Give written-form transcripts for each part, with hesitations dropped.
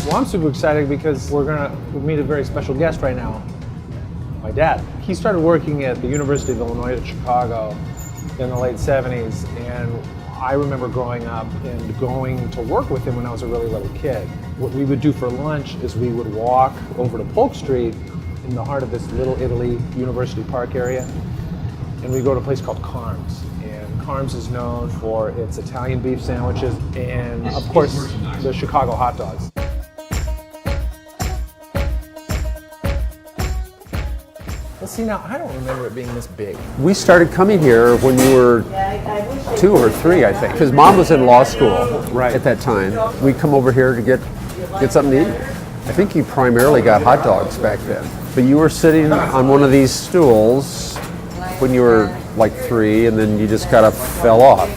Well, I'm super excited because we're gonna meet a very special guest right now. My dad. He started working at the University of Illinois at Chicago in the late 70s, and I remember growing up and going to work with him when I was a really little kid. What we would do for lunch is we would walk over to Polk Street in the heart of this Little Italy University Park area, and we go to a place called Carm's. And Carm's is known for its Italian beef sandwiches and, of course, the Chicago hot dogs. Let's see, now, I don't remember it being this big. We started coming here when you were 2 or 3, I think, because Mom was in law school at that time. We'd come over here to get something to eat. I think you primarily got hot dogs back then. But you were sitting on one of these stools when you were like 3, and then you just kind of fell off.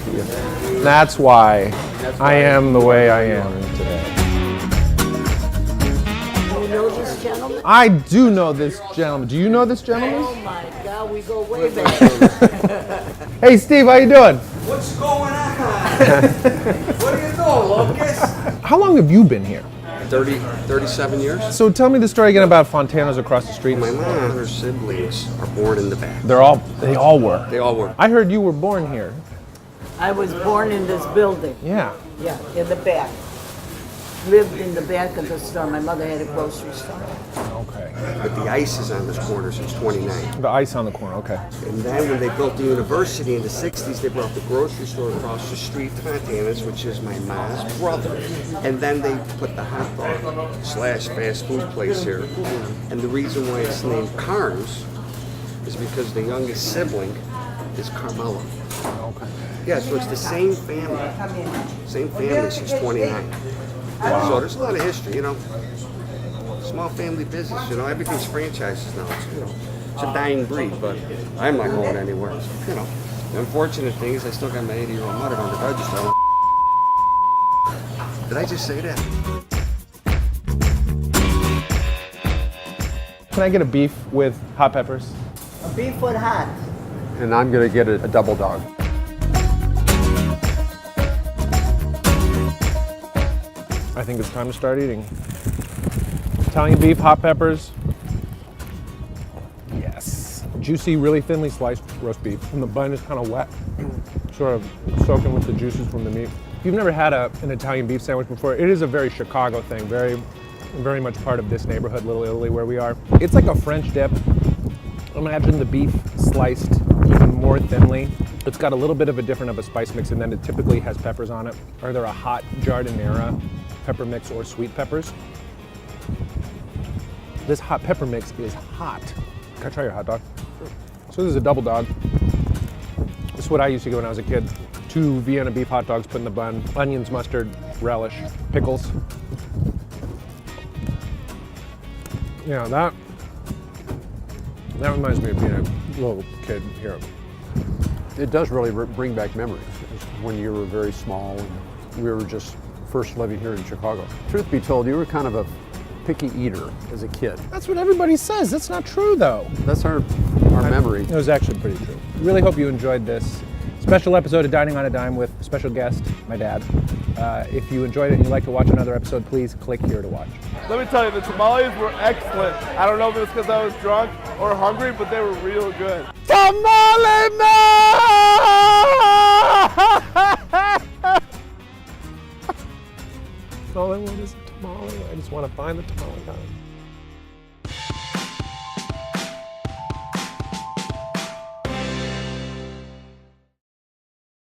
That's why I am the way I am today. You know this gentleman? I do know this gentleman. Do you know this gentleman? Oh my God, we go way back. Hey Steve, how you doing? What's going on? What do you know, Lucas? How long have you been here? 37 years. So tell me the story again about Fontana's across the street. My mom and her siblings are born in the back. They all were. They all were. I heard you were born here. I was born in this building. Yeah. Yeah, in the back. Lived in the back of the store. My mother had a grocery store. Okay. But the ice is on this corner since 29. The ice on the corner, okay. And then when they built the university in the 60s, they brought the grocery store across the street to Fontana's, which is my mom's brother. And then they put the hot dog / fast food place here. And the reason why it's named Carm's is because the youngest sibling is Carmela. Okay. Yeah, so it's the same family. Same family since 29. Wow. So there's a lot of history, you know. Small family business, you know. Everything's franchises now. It's, you know, it's a dying breed, but I'm not going anywhere. So, you know, the unfortunate thing is I still got my 80-year-old mother on the register. Did I just say that? Can I get a beef with hot peppers? A beef with hot. And I'm going to get a double dog. I think it's time to start eating. Italian beef, hot peppers. Yes. Juicy, really thinly sliced roast beef. And the bun is kind of wet, sort of soaking with the juices from the meat. If you've never had an Italian beef sandwich before, it is a very Chicago thing, very much part of this neighborhood, Little Italy, where we are. It's like a French dip. Imagine the beef sliced even more thinly. It's got a little bit of a spice mix, and then it typically has peppers on it. Either a hot giardiniera pepper mix or sweet peppers. This hot pepper mix is hot. Can I try your hot dog? So this is a double dog. This is what I used to get when I was a kid. 2 Vienna beef hot dogs put in the bun, onions, mustard, relish, pickles. Yeah, that reminds me of being a little kid here. It does really bring back memories when you were very small and we were just first living here in Chicago. Truth be told, you were kind of a picky eater as a kid. That's what everybody says. That's not true, though. That's our memory. It was actually pretty true. Really hope you enjoyed this special episode of Dining on a Dime with special guest, my dad. If you enjoyed it and you'd like to watch another episode, please click here to watch. Let me tell you, the tamales were excellent. I don't know if it was because I was drunk or hungry, but they were real good. Tamale man! All I want is a tamale. I just want to find the tamale guy.